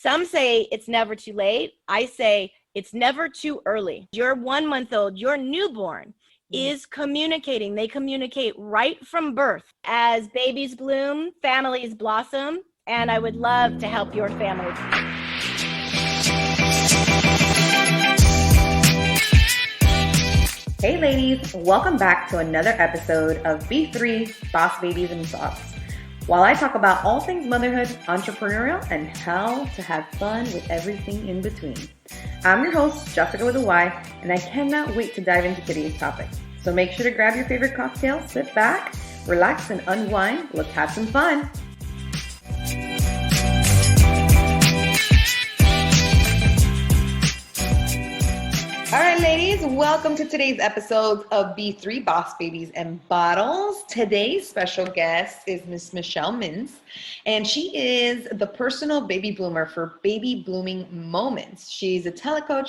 Some say it's never too late. I say it's never too early. Your 1 month old, your newborn is communicating. They communicate right from birth. As babies bloom, families blossom, and I would love to help your family. Hey ladies, welcome back to another episode of B3 Boss Babies and Thoughts. While I talk about all things motherhood, entrepreneurial, and how to have fun with everything in between. I'm your host, Jessyca with a Y, and I cannot wait to dive into today's topic. So make sure to grab your favorite cocktail, sit back, relax, and unwind. Let's have some fun. All right, ladies, welcome to today's episode of B3 Boss Babies and Bottles. Today's special guest is Miss Michelle Mintz, and she is the personal baby bloomer for Baby Blooming Moments. She's a telecoach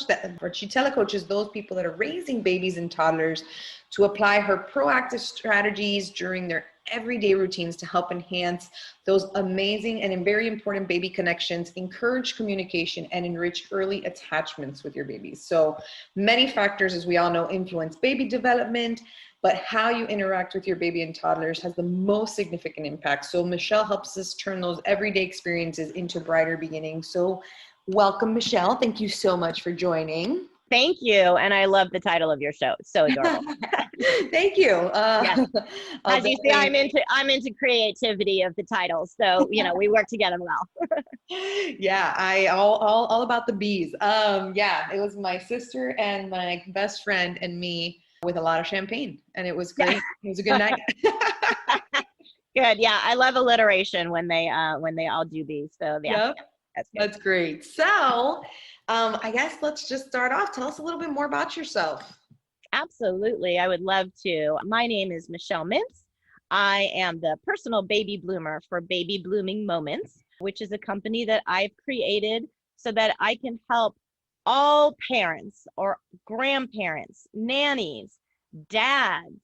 she telecoaches those people that are raising babies and toddlers to apply her proactive strategies during their everyday routines to help enhance those amazing and very important baby connections, encourage communication, and enrich early attachments with your babies. So many factors, as we all know, influence baby development, but how you interact with your baby and toddlers has the most significant impact. So Michelle helps us turn those everyday experiences into brighter beginnings. So welcome, Michelle. Thank you so much for joining. Thank you. And I love the title of your show. It's so adorable. Thank you. Yes. As you see, I'm into creativity of the titles. So, we work together well. Yeah, all about the bees. It was my sister and my best friend and me with a lot of champagne, and it was great. It was a good night. Good. Yeah. I love alliteration when they all do these. So yeah. Yep. That's great. So, I guess let's just start off. Tell us a little bit more about yourself. Absolutely. I would love to. My name is Michelle Mintz. I am the personal baby bloomer for Baby Blooming Moments, which is a company that I've created so that I can help all parents or grandparents, nannies, dads.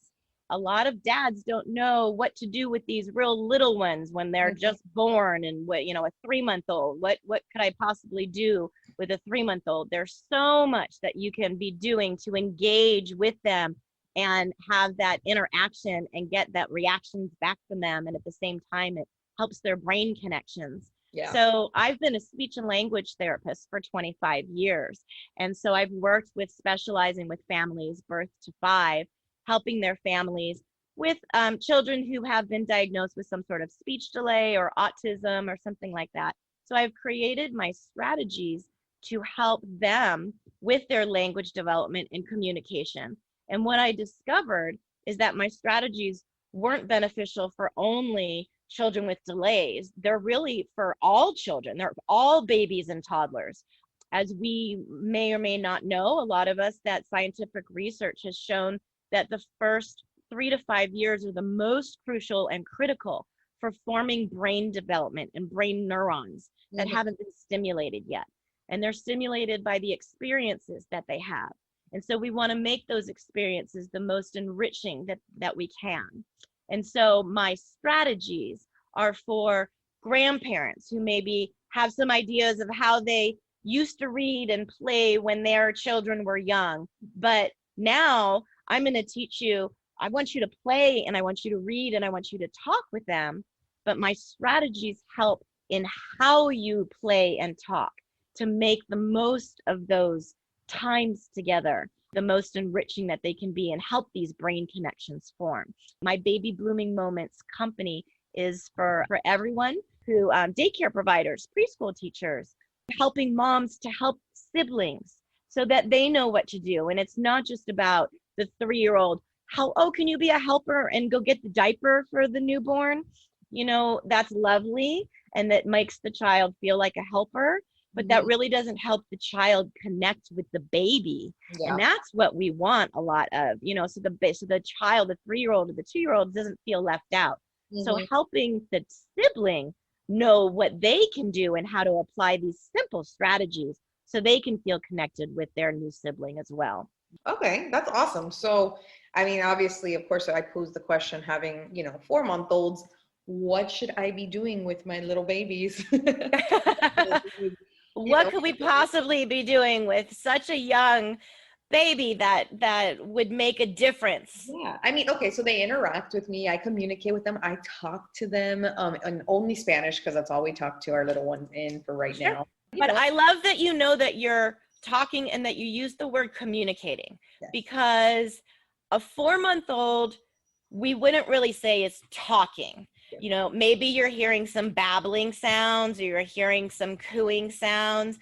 A lot of dads don't know what to do with these real little ones when they're just born, and a 3-month-old. What could I possibly do with a 3-month-old? There's so much that you can be doing to engage with them and have that interaction and get that reactions back from them. And at the same time, it helps their brain connections. Yeah. So I've been a speech and language therapist for 25 years. And so I've worked with specializing with families birth to 5, helping their families with children who have been diagnosed with some sort of speech delay or autism or something like that. So I've created my strategies to help them with their language development and communication. And what I discovered is that my strategies weren't beneficial for only children with delays. They're really for all children. They're all babies and toddlers. As we may or may not know, a lot of us, that scientific research has shown that the first 3 to 5 years are the most crucial and critical for forming brain development and brain neurons that haven't been stimulated yet. And they're stimulated by the experiences that they have. And so we want to make those experiences the most enriching that we can. And so my strategies are for grandparents who maybe have some ideas of how they used to read and play when their children were young. But now I'm going to teach you, I want you to play and I want you to read and I want you to talk with them. But my strategies help in how you play and talk to make the most of those times together, the most enriching that they can be, and help these brain connections form. My Baby Blooming Moments company is for everyone who, daycare providers, preschool teachers, helping moms to help siblings so that they know what to do. And it's not just about the 3-year-old, can you be a helper and go get the diaper for the newborn? That's lovely. And that makes the child feel like a helper, but that really doesn't help the child connect with the baby. Yeah. And that's what we want a lot of, so the child, the 3-year-old or the 2-year-old doesn't feel left out. So helping the sibling know what they can do and how to apply these simple strategies so they can feel connected with their new sibling as well. Okay, that's awesome. So, obviously, of course, I posed the question, having, 4-month-olds, what should I be doing with my little babies? what could we possibly be doing with such a young baby that would make a difference? Yeah, I mean, okay, so they interact with me. I communicate with them. I talk to them in only Spanish because that's all we talk to our little ones in for right now. But I love that you know that you're talking and that you use the word communicating, because a 4-month-old, we wouldn't really say is talking. You know, maybe you're hearing some babbling sounds or you're hearing some cooing sounds,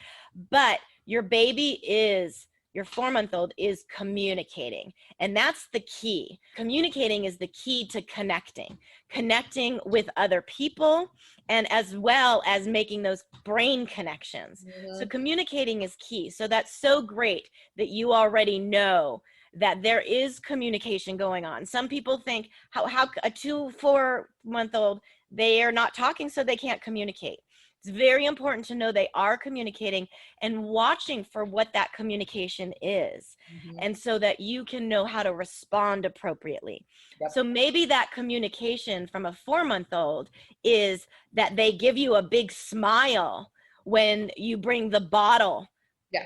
but your 4-month-old is communicating. And that's the key. Communicating is the key to connecting with other people, and as well as making those brain connections. So communicating is key. So that's so great that you already know that there is communication going on. Some people think how a 4-month-old, they are not talking, so they can't communicate. It's very important to know they are communicating and watching for what that communication is. And so that you can know how to respond appropriately. So maybe that communication from a 4-month-old is that they give you a big smile when you bring the bottle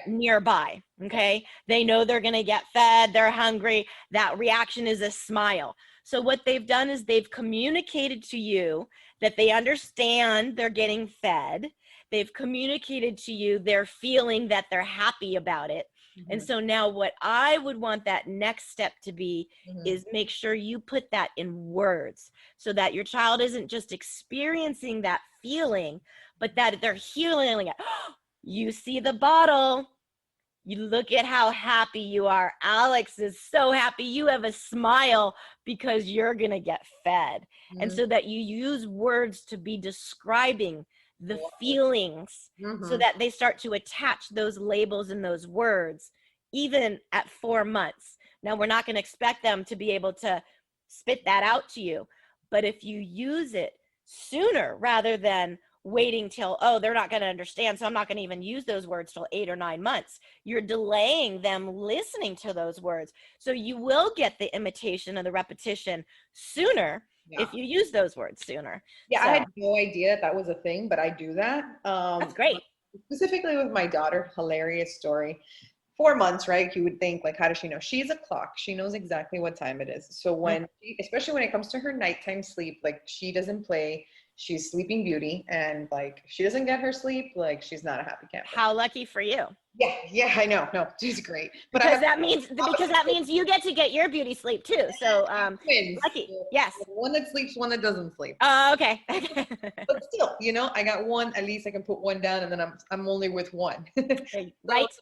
nearby. Okay. They know they're going to get fed. They're hungry. That reaction is a smile. So what they've done is they've communicated to you that they understand they're getting fed. They've communicated to you their feeling that they're happy about it. And so now what I would want that next step to be is make sure you put that in words so that your child isn't just experiencing that feeling, but that they're hearing it. You see the bottle. You look at how happy you are. Alex is so happy. You have a smile because you're going to get fed. And so that you use words to be describing the feelings so that they start to attach those labels and those words, even at 4 months. Now, we're not going to expect them to be able to spit that out to you. But if you use it sooner rather than waiting till, oh, they're not going to understand, so I'm not going to even use those words till 8 or 9 months. You're delaying them listening to those words. So you will get the imitation and the repetition sooner if you use those words sooner. Yeah, so I had no idea that was a thing, but I do that. That's great. Specifically with my daughter, hilarious story. 4 months, right? You would think, like, how does she know? She's a clock. She knows exactly what time it is. So when, especially when it comes to her nighttime sleep, like, she doesn't play. She's Sleeping Beauty, and like, she doesn't get her sleep, like, she's not a happy camper. How lucky for you. Yeah, I know. No, she's great. But because that means you get to get your beauty sleep too. So twins. Lucky. Yes. One that sleeps, one that doesn't sleep. Okay. But still, you know, I got one, at least I can put one down, and then I'm only with one. Right. So,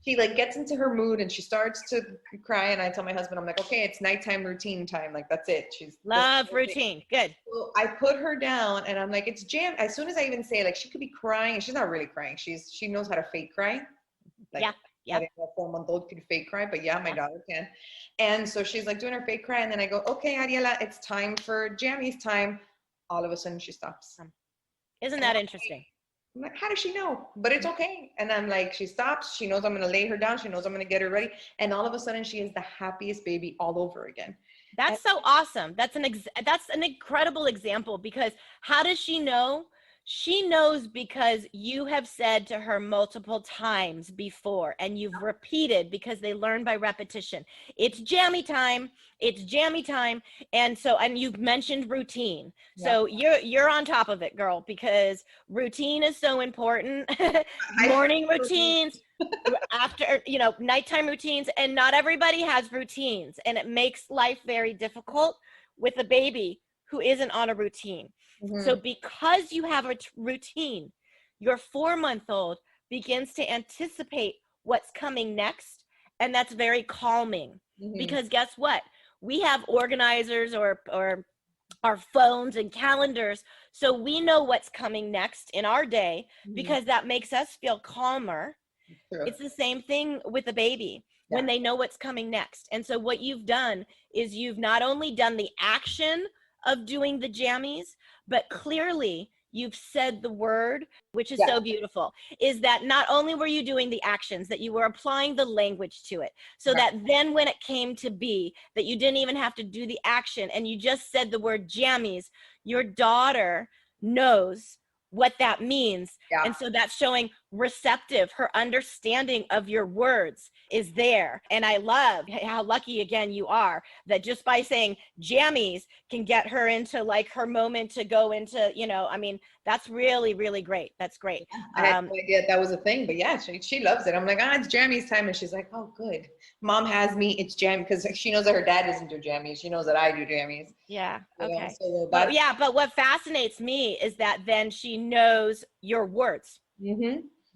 she like gets into her mood and she starts to cry, and I tell my husband, I'm like, okay, it's nighttime routine time. Like, that's it. She's love routine. Good. So I put her down and I'm like, it's jam. As soon as I even say, like, she could be crying, and she's not really crying. She knows how to fake cry. Like, yeah. A 4-month-old could fake cry, but yeah, my daughter can. And so she's like doing her fake cry, and then I go, okay, Ariela, it's time for jammies time. All of a sudden she stops. Isn't that interesting? I'm like, how does she know? But it's okay. And I'm like, she stops. She knows I'm going to lay her down. She knows I'm going to get her ready. And all of a sudden, she is the happiest baby all over again. That's so awesome. That's an incredible example, because how does she know? She knows because you have said to her multiple times before, and you've repeated, because they learn by repetition. It's jammy time. It's jammy time. And you've mentioned routine. So you're on top of it, girl, because routine is so important. Morning routines, after, nighttime routines, and not everybody has routines, and it makes life very difficult with a baby who isn't on a routine. So because you have a routine, your 4-month-old begins to anticipate what's coming next. And that's very calming, because guess what? We have organizers or our phones and calendars. So we know what's coming next in our day, because that makes us feel calmer. It's the same thing with a baby when they know what's coming next. And so what you've done is you've not only done the action of doing the jammies, but clearly you've said the word, which is so beautiful, is that not only were you doing the actions, that you were applying the language to it, so that then when it came to be, that you didn't even have to do the action, and you just said the word jammies, your daughter knows what that means. And so that's showing receptive, her understanding of your words is there. And I love how lucky again you are that just by saying jammies can get her into like her moment to go into, you know, I mean, that's really, really great. That's great. I had no idea that was a thing, but yeah, she loves it. I'm like, it's jammies time. And she's like, oh, good. Mom has me. It's jammies. Because she knows that her dad doesn't do jammies. She knows that I do jammies. Yeah. You know, Okay. so But yeah, but what fascinates me is that then she knows your words.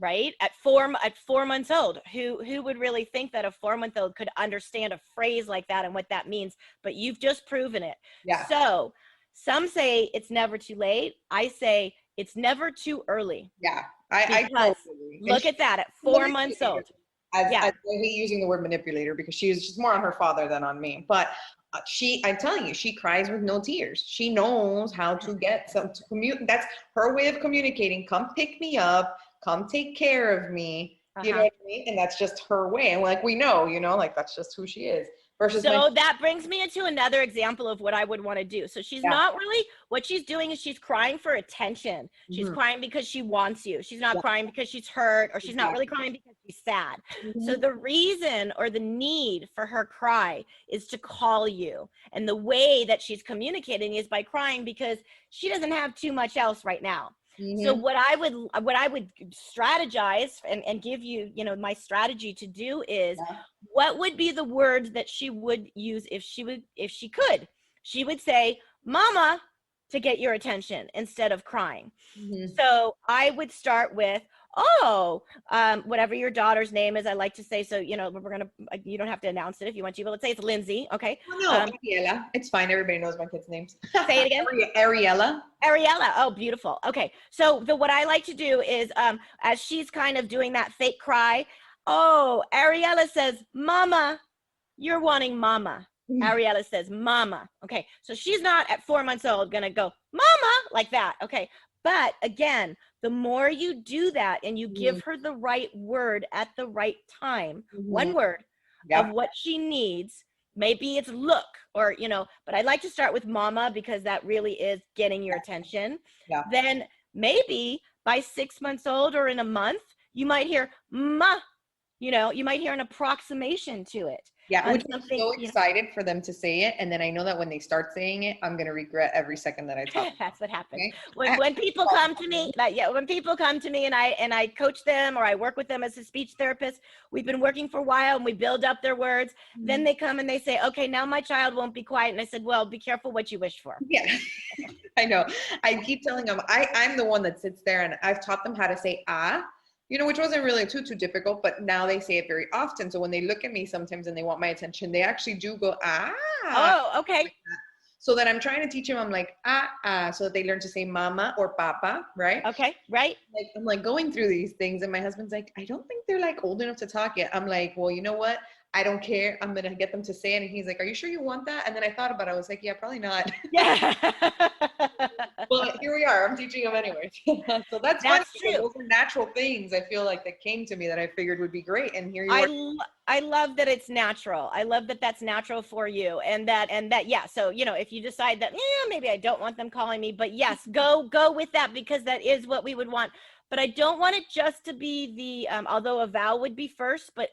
Right? At 4 months old, who would really think that a 4-month-old could understand a phrase like that and what that means? But you've just proven it. Yeah. So some say it's never too late. I say it's never too early. Yeah. I totally look at that at 4 months old. I hate using the word manipulator because she's more on her father than on me. But I'm telling you, she cries with no tears. She knows how to get some to commute. That's her way of communicating. Come pick me up. Come take care of me. You know what I mean? And that's just her way. And like, we know, you know, like that's just who she is. Versus so that brings me into another example of what I would want to do. So she's not really, what she's doing is she's crying for attention. She's crying because she wants you. She's not crying because she's hurt, or she's not really crying because she's sad. So the reason or the need for her cry is to call you. And the way that she's communicating is by crying because she doesn't have too much else right now. So what I would strategize and give you, you know, my strategy to do is what would be the words that she would use if she could. She would say, Mama, to get your attention instead of crying. So I would start with, whatever your daughter's name is, I like to say, so, you know, you don't have to announce it if you want to, but let's say it's Lindsay. Okay. Ariella. It's fine. Everybody knows my kids' names. Say it again. Ariella. Ariella. Oh, beautiful. Okay. So what I like to do is, as she's kind of doing that fake cry, Ariella says, Mama, you're wanting Mama. Ariella says, Mama. Okay. So she's not at 4 months old going to go, Mama, like that. Okay. But again, the more you do that and you give her the right word at the right time, one word of what she needs, maybe it's look or, you know, but I like to start with Mama because that really is getting your attention. Then maybe by 6 months old or in a month, you might hear Ma, you know, you might hear an approximation to it. Yeah, which I'm so excited for them to say it. And then I know that when they start saying it, I'm going to regret every second that I talk. That's what happens. Okay? When people come to me, when people come to me and I coach them or I work with them as a speech therapist, we've been working for a while and we build up their words. Then they come and they say, okay, now my child won't be quiet. And I said, well, be careful what you wish for. Yeah, I know. I keep telling them, I'm the one that sits there and I've taught them how to say, you know, which wasn't really too difficult, but now they say it very often. So when they look at me sometimes and they want my attention, they actually do go, Oh, okay. Like so that I'm trying to teach them, I'm like, so that they learn to say mama or papa, right? Okay, right. Like, I'm like going through these things and my husband's like, I don't think they're like old enough to talk yet. I'm like, well, you know what? I don't care. I'm going to get them to say it. And he's like, are you sure you want that? And then I thought about it. I was like, yeah, probably not. Yeah. Well, here we are. I'm teaching them anyways. So that's true. Those are natural things I feel like that came to me that I figured would be great. And here you are. I love that it's natural. I love that that's natural for you. And that, yeah. So, you know, if you decide that, maybe I don't want them calling me, but yes, go with that because that is what we would want. But I don't want it just to be the, although a vowel would be first, but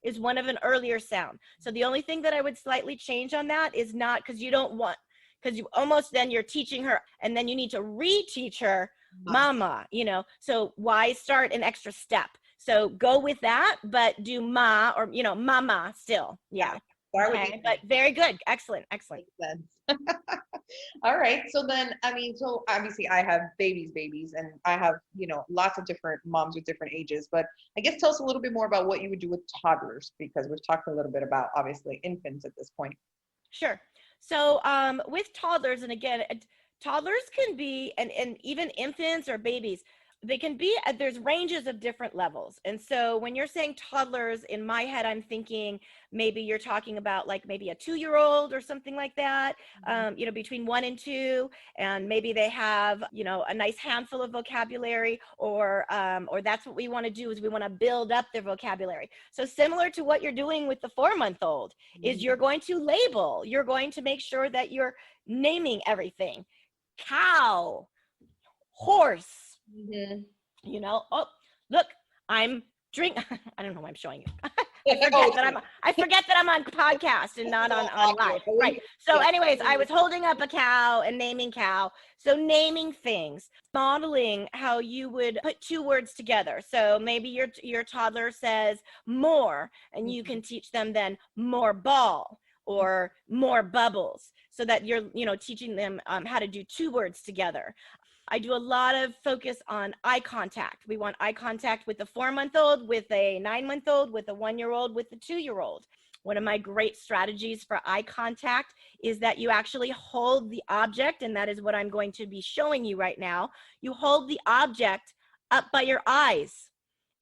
is one of an earlier sound. So the only thing that I would slightly change on that is not because you almost then you're teaching her and then you need to reteach her mama, you know, so why start an extra step? So go with that, but do ma or, you know, mama still. Yeah. Okay, but very good. Excellent. All right. So then, so obviously I have babies, and I have, you know, lots of different moms with different ages, but I guess tell us a little bit more about what you would do with toddlers, because we've talked a little bit about obviously infants at this point. Sure. So with toddlers, and again, toddlers can be, and even infants or babies, they can be, there's ranges of different levels. And so when you're saying toddlers, in my head, I'm thinking maybe you're talking about like maybe a 2-year-old or something like that, you know, between 1 and 2, and maybe they have, you know, a nice handful of vocabulary, or that's what we want to do, is we want to build up their vocabulary. So similar to what you're doing with the 4-month-old is you're going to label, you're going to make sure that you're naming everything. Cow, horse, you know, look, I'm I don't know why I'm showing you. I forget that I'm on podcast and not on live. Right. So anyways, I was holding up a cow and naming cow. So naming things, modeling how you would put two words together. So maybe your toddler says more, and you can teach them then more ball or more bubbles, so that you're, teaching them how to do two words together. I do a lot of focus on eye contact. We want eye contact with a 4-month-old, with a 9-month-old, with a 1-year-old, with a 2-year-old. One of my great strategies for eye contact is that you actually hold the object, and that is what I'm going to be showing you right now. You hold the object up by your eyes,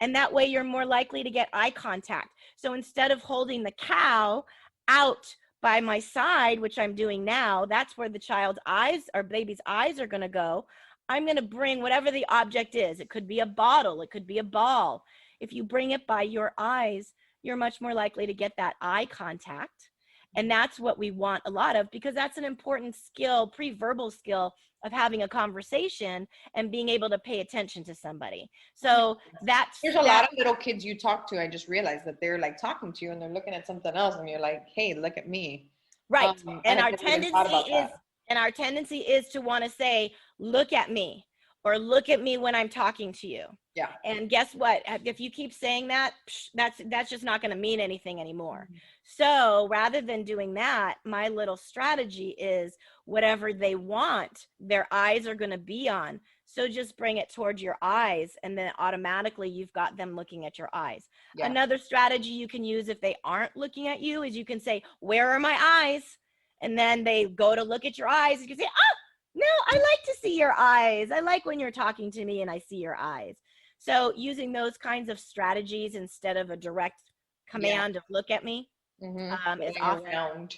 and that way you're more likely to get eye contact. So instead of holding the cow out by my side, which I'm doing now, that's where the child's eyes or baby's eyes are going to go. I'm going to bring whatever the object is. It could be a bottle. It could be a ball. If you bring it by your eyes, you're much more likely to get that eye contact. And that's what we want a lot of, because that's an important skill, pre-verbal skill of having a conversation and being able to pay attention to somebody. So there's a lot of little kids you talk to. I just realized that they're like talking to you and they're looking at something else, and you're like, hey, look at me. Right. And our tendency is to want to say, look at me, or look at me when I'm talking to you. Yeah. And guess what? If you keep saying that, that's just not going to mean anything anymore. So rather than doing that, my little strategy is whatever they want, their eyes are going to be on. So just bring it towards your eyes, and then automatically you've got them looking at your eyes. Yeah. Another strategy you can use if they aren't looking at you is you can say, where are my eyes? And then they go to look at your eyes. You can say, oh, no, I like to see your eyes. I like when you're talking to me and I see your eyes. So using those kinds of strategies instead of a direct command of look at me is awesome.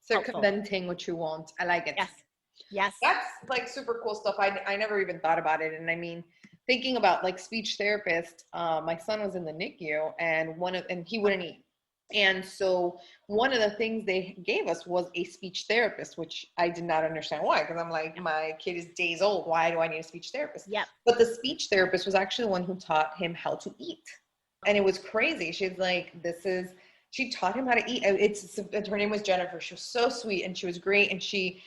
Circumventing what you want. I like it. Yes. That's like super cool stuff. I never even thought about it. And I mean, thinking about like speech therapist, my son was in the NICU and he wouldn't eat. And so one of the things they gave us was a speech therapist, which I did not understand why, because I'm like, my kid is days old. Why do I need a speech therapist? Yeah. But the speech therapist was actually the one who taught him how to eat. And it was crazy. She's like, she taught him how to eat. Her name was Jennifer. She was so sweet and she was great. And she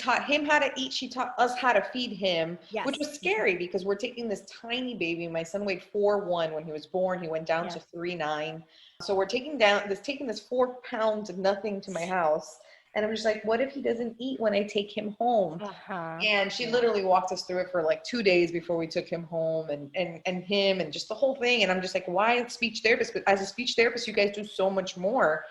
taught him how to eat. She taught us how to feed him, which was scary because we're taking this tiny baby. My son weighed 4'1" when he was born. He went down to 3'9". So we're taking this 4 pounds of nothing to my house. And I'm just like, what if he doesn't eat when I take him home? And she literally walked us through it for like 2 days before we took him home and him and just the whole thing. And I'm just like, why a speech therapist? But as a speech therapist, you guys do so much more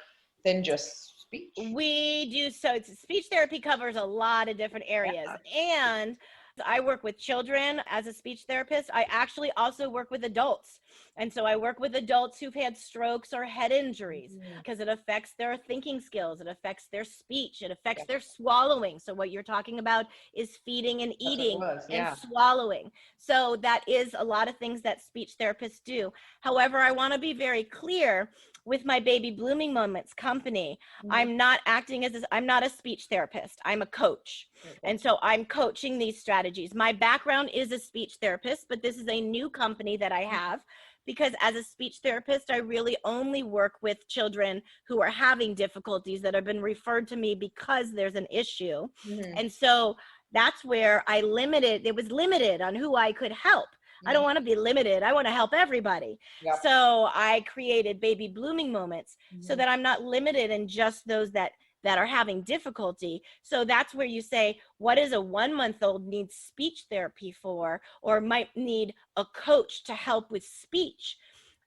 than just speech. We do. So speech therapy covers a lot of different areas. And I work with children as a speech therapist. I actually also work with adults. And so I work with adults who've had strokes or head injuries because it affects their thinking skills. It affects their speech. It affects their swallowing. So what you're talking about is feeding and eating and swallowing. So that is a lot of things that speech therapists do. However, I want to be very clear with my Baby Blooming Moments company. I'm not I'm not a speech therapist. I'm a coach. And so I'm coaching these strategies. My background is a speech therapist, but this is a new company that I have because as a speech therapist, I really only work with children who are having difficulties that have been referred to me because there's an issue. And so that's where it was limited on who I could help. I don't want to be limited. I want to help everybody. So I created Baby Blooming Moments so that I'm not limited in just those that are having difficulty. So that's where you say, what is a 1-month-old need speech therapy for, or might need a coach to help with speech?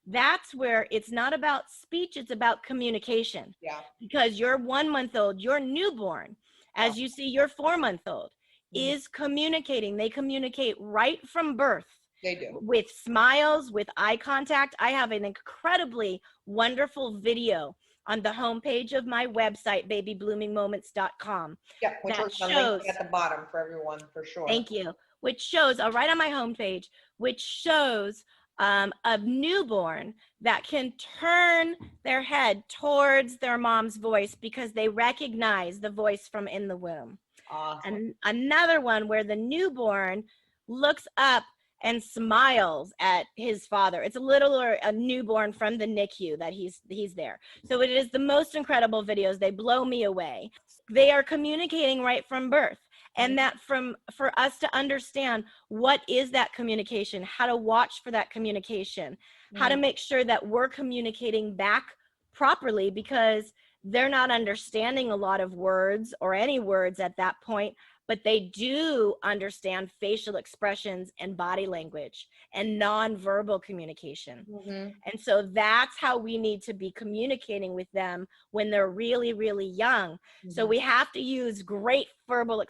That's where it's not about speech, it's about communication. Because your 1-month-old, your newborn, as you see your 4-month-old, is communicating. They communicate right from birth. They do. With smiles, with eye contact. I have an incredibly wonderful video on the homepage of my website, babybloomingmoments.com. Yeah, which we're going to link at the bottom for everyone, for sure. Thank you. Which shows, right on my homepage, which shows a newborn that can turn their head towards their mom's voice because they recognize the voice from in the womb. Awesome. And another one where the newborn looks up and smiles at his father. It's a little or a newborn from the NICU that he's there. So it is the most incredible videos. They blow me away. They are communicating right from birth. And that for us to understand what is that communication, how to watch for that communication, how to make sure that we're communicating back properly, because they're not understanding a lot of words or any words at that point, but they do understand facial expressions and body language and nonverbal communication. And so that's how we need to be communicating with them when they're really, really young. So we have to use great verbal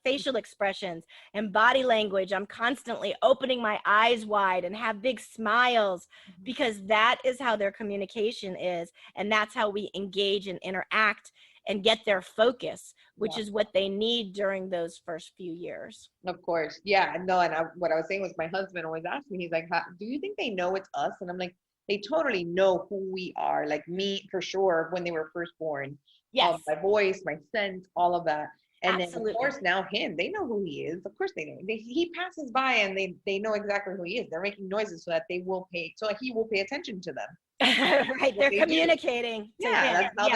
facial expressions and body language. I'm constantly opening my eyes wide and have big smiles, because that is how their communication is. And that's how we engage and interact and get their focus, which is what they need during those first few years. Of course. Yeah. No. And what I was saying was, my husband always asked me, he's like, do you think they know it's us? And I'm like, they totally know who we are. Like me, for sure, when they were first born. Yes. My voice, my scent, all of that. And Absolutely. then, of course, now they know who he is. Of course they know. He passes by and they know exactly who he is. They're making noises so that he will pay attention to them. Right. They're communicating. Yeah, that's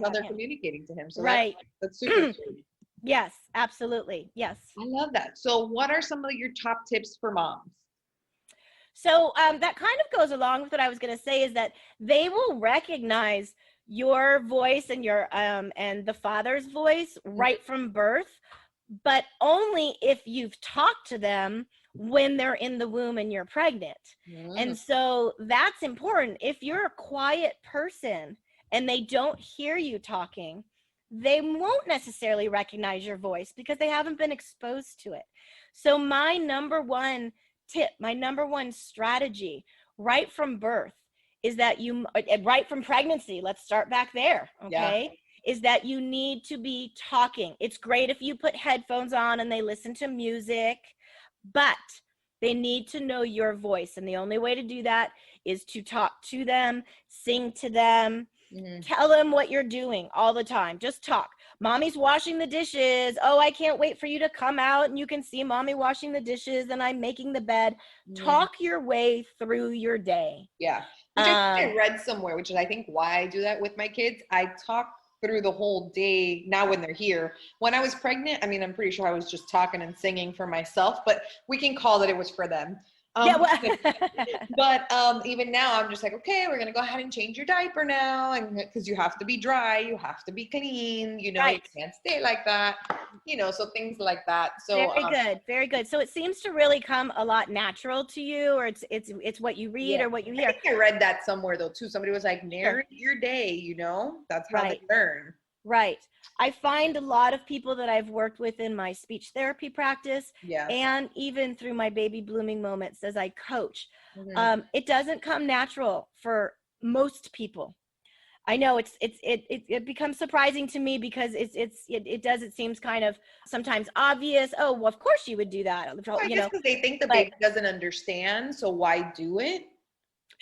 how they're communicating to him. So right. That's super sweet. Yes, absolutely. Yes. I love that. So what are some of your top tips for moms? So that kind of goes along with what I was going to say, is that they will recognize your voice and your and the father's voice right from birth, but only if you've talked to them when they're in the womb and you're pregnant. And so that's important. If you're a quiet person and they don't hear you talking, they won't necessarily recognize your voice because they haven't been exposed to it. So my number one tip, my number one strategy right from birth is that right from pregnancy, let's start back there, okay? Is that you need to be talking. It's great if you put headphones on and they listen to music, but they need to know your voice. And the only way to do that is to talk to them, sing to them, tell them what you're doing all the time. Just talk. Mommy's washing the dishes. Oh, I can't wait for you to come out and you can see mommy washing the dishes and I'm making the bed. Talk your way through your day. Yeah. Which I read somewhere, which is I think why I do that with my kids. I talk through the whole day now when they're here. When I was pregnant, I mean, I'm pretty sure I was just talking and singing for myself, but we can call that it was for them. But even now I'm just like, okay, we're gonna go ahead and change your diaper now, and because you have to be dry, you have to be clean, you know, you can't stay like that, you know, so things like that. So very good. So it seems to really come a lot natural to you, or it's what you read or what you hear. I think I read that somewhere though too. Somebody was like, narrate your day, you know, that's how they learn. Right. I find a lot of people that I've worked with in my speech therapy practice and even through my baby blooming moments as I coach, it doesn't come natural for most people. I know it becomes surprising to me because it seems kind of sometimes obvious. Oh, well, of course you would do that. I guess because they think the baby doesn't understand, so why do it?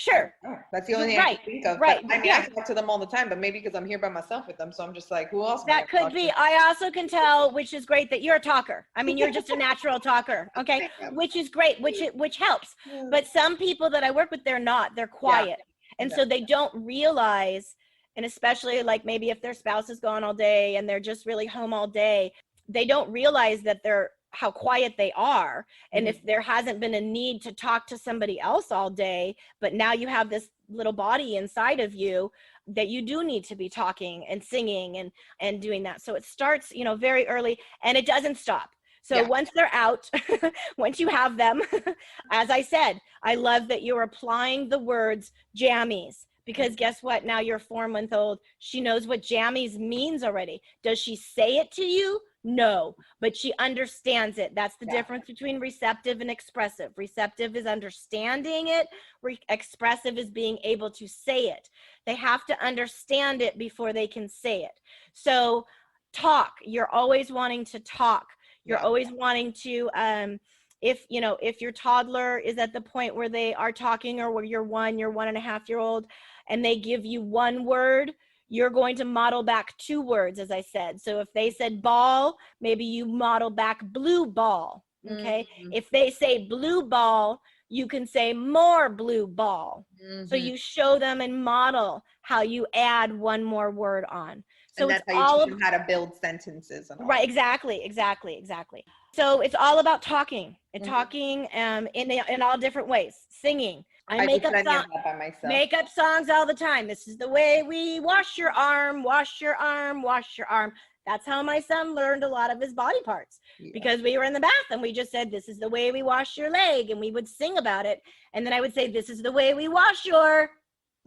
Sure. That's the only thing I can think of. Right. But, I mean, I talk to them all the time, but maybe because I'm here by myself with them. So I'm just like, who else? That could be. I also can tell, which is great, that you're a talker. I mean, you're just a natural talker. Okay. Which is great, which helps. But some people that I work with, they're not. They're quiet. And so they don't realize, and especially like maybe if their spouse is gone all day and they're just really home all day, they don't realize that how quiet they are. And if there hasn't been a need to talk to somebody else all day, but now you have this little body inside of you that you do need to be talking and singing and doing that. So it starts, you know, very early and it doesn't stop. So once they're out, once you have them, as I said, I love that you're applying the words jammies. Because guess what? Now your 4-month-old, she knows what jammies means already. Does she say it to you? No, but she understands it. That's the difference between receptive and expressive. Receptive is understanding it. Expressive is being able to say it. They have to understand it before they can say it. So talk. You're always wanting to talk. You're always wanting to, if your toddler is at the point where they are talking, or where you're 1.5-year-old, and they give you one word, you're going to model back 2 words, as I said. So if they said ball, maybe you model back blue ball. Okay. Mm-hmm. If they say blue ball, you can say more blue ball. So Mm-hmm. you show them and model how you add one more word on. So And it's that's how you all teach them how to build sentences and all. right. Exactly. So it's all about talking and Mhm. talking in all different ways. Singing. I I do make up plenty of songs. that by myself. Make up songs all the time. This is the way we wash your arm, wash your arm, wash your arm. That's how my son learned a lot of his body parts, Yeah. because we were in the bath and we just said, this is the way we wash your leg. And we would sing about it. And then I would say, this is the way we wash your.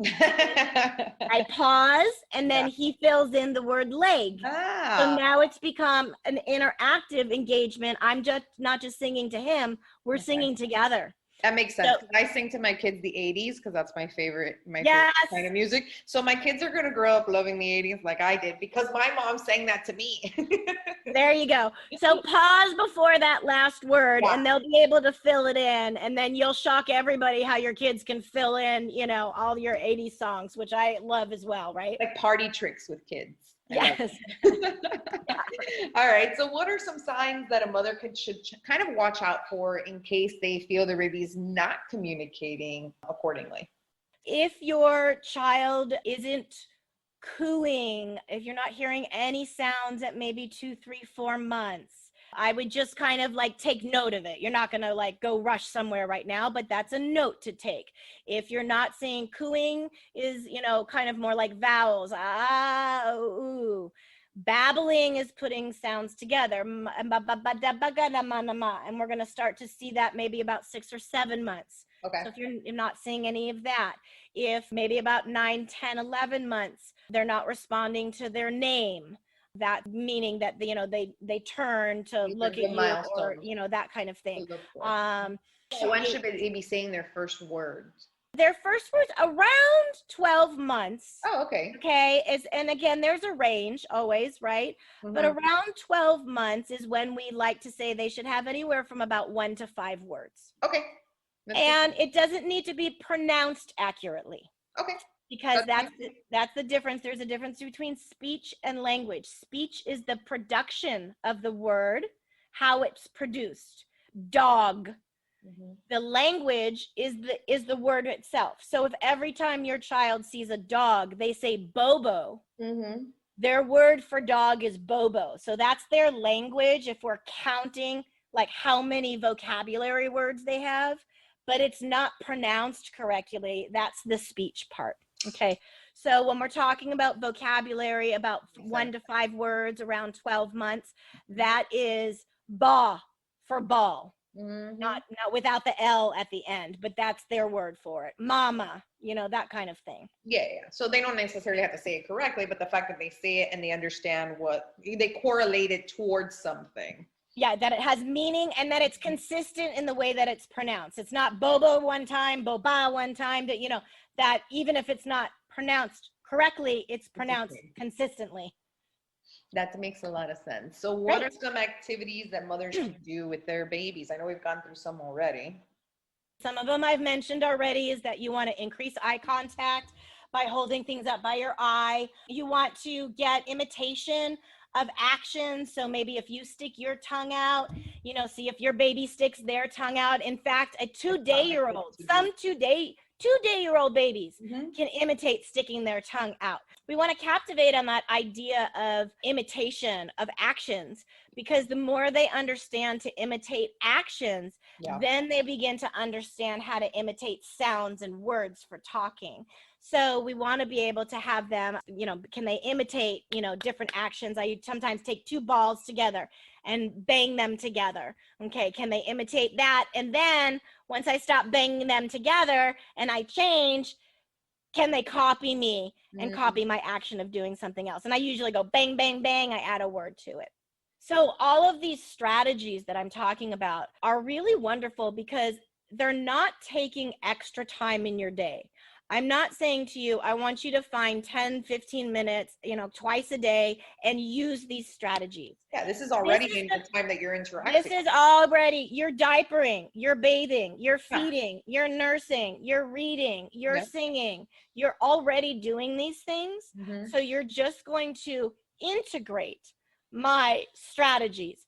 I pause and then he fills in the word leg. So now it's become an interactive engagement. I'm just not just singing to him. We're singing together. That makes sense. So, I sing to my kids the 80s because that's my favorite favorite kind of music. So my kids are going to grow up loving the 80s like I did because my mom sang that to me. There you go. So pause before that last word and they'll be able to fill it in. And then you'll shock everybody how your kids can fill in, all your 80s songs, which I love as well, right? Like party tricks with kids. Yes. All right. So what are some signs that a mother should kind of watch out for in case they feel their baby's not communicating accordingly? If your child isn't cooing, if you're not hearing any sounds at maybe 2, 3, 4 months, I would just kind of like take note of it. You're not going to like go rush somewhere right now, but that's a note to take. If you're not seeing cooing is, kind of more like vowels. Ah, ooh. Babbling is putting sounds together. And we're going to start to see that maybe about 6 or 7 months. Okay. So if you're not seeing any of that, if maybe about 9, 10, 11 months, they're not responding to their name, that meaning that, they turn to look at you or, that kind of thing. When should they be saying their first words? Their first words around 12 months. Oh, okay. Okay. And again, there's a range always, right? Mm-hmm. But around 12 months is when we like to say they should have anywhere from about 1 to 5 words. Okay. And it doesn't need to be pronounced accurately. Okay. Because that's the difference. There's a difference between speech and language. Speech is the production of the word, how it's produced. Dog. Mm-hmm. The language is the word itself. So if every time your child sees a dog, they say bobo, mm-hmm. Their word for dog is bobo. So that's their language if we're counting like how many vocabulary words they have, but it's not pronounced correctly. That's the speech part. Okay. So when we're talking about vocabulary, about 1 to 5 words around 12 months, that is ba for ball. Mm-hmm. Not without the L at the end, but that's their word for it. Mama, that kind of thing. Yeah. So they don't necessarily have to say it correctly, but the fact that they say it and they understand what they correlate it towards something. Yeah, that it has meaning and that it's consistent in the way that it's pronounced. It's not bobo one time, boba one time, that even if it's not pronounced correctly, it's pronounced consistently. That makes a lot of sense. So what are some activities that mothers can do with their babies? I know we've gone through some already. Some of them I've mentioned already is that you want to increase eye contact by holding things up by your eye. You want to get imitation of action. So maybe if you stick your tongue out, see if your baby sticks their tongue out. In fact, a 2-day-old, some 2-day-old babies mm-hmm. can imitate sticking their tongue out. We want to captivate on that idea of imitation of actions, because the more they understand to imitate actions, then they begin to understand how to imitate sounds and words for talking. So we want to be able to have them, can they imitate, different actions? I sometimes take 2 balls together and bang them together. Okay, can they imitate that? And then once I stop banging them together and I change, can they copy me and copy my action of doing something else? And I usually go bang, bang, bang. I add a word to it. So all of these strategies that I'm talking about are really wonderful because they're not taking extra time in your day. I'm not saying to you, I want you to find 10, 15 minutes, twice a day and use these strategies. Yeah, this is already in the time that you're interacting. This is already, you're diapering, you're bathing, you're feeding, you're nursing, you're reading, you're singing. You're already doing these things. Mm-hmm. So you're just going to integrate my strategies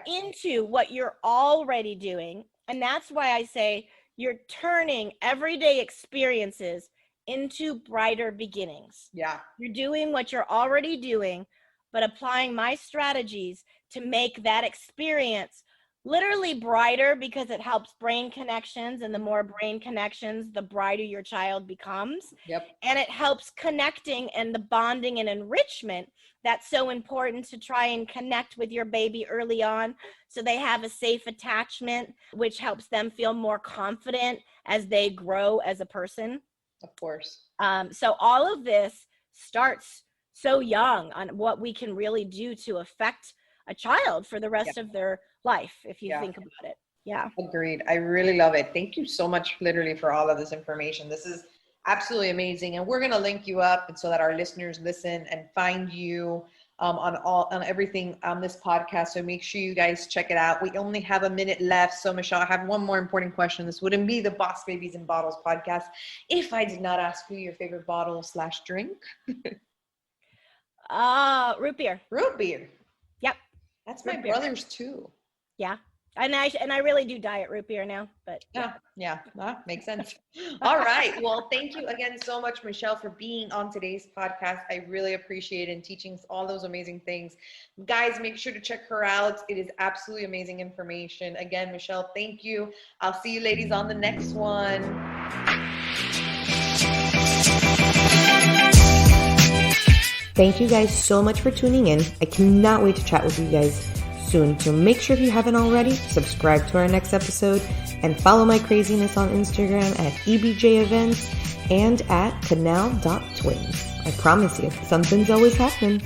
into what you're already doing. And that's why I say you're turning everyday experiences into brighter beginnings. Yeah. You're doing what you're already doing, but applying my strategies to make that experience literally brighter, because it helps brain connections, and the more brain connections, the brighter your child becomes. Yep. And it helps connecting and the bonding and enrichment that's so important to try and connect with your baby early on, so they have a safe attachment, which helps them feel more confident as they grow as a person. Of course. So all of this starts so young on what we can really do to affect a child for the rest of their life, if you think about it. Yeah. Agreed. I really love it. Thank you so much, literally, for all of this information. This is absolutely amazing. And we're going to link you up so that our listeners listen and find you on everything on this podcast. So make sure you guys check it out. We only have a minute left. So Michelle, I have one more important question. This wouldn't be the Boss Babies and Bottles podcast if I did not ask you your favorite bottle/drink. Root beer. Root beer. Yep. That's my brother's too. Yeah. And I really do diet root beer now, but yeah, makes sense. All right. Well, thank you again so much, Michelle, for being on today's podcast. I really appreciate it, and teaching us all those amazing things. Guys, make sure to check her out. It is absolutely amazing information. Again, Michelle, thank you. I'll see you ladies on the next one. Thank you guys so much for tuning in. I cannot wait to chat with you guys soon. So make sure, if you haven't already, subscribe to our next episode and follow my craziness on Instagram at EBJ Events and at canal.twins. I promise you, something's always happening.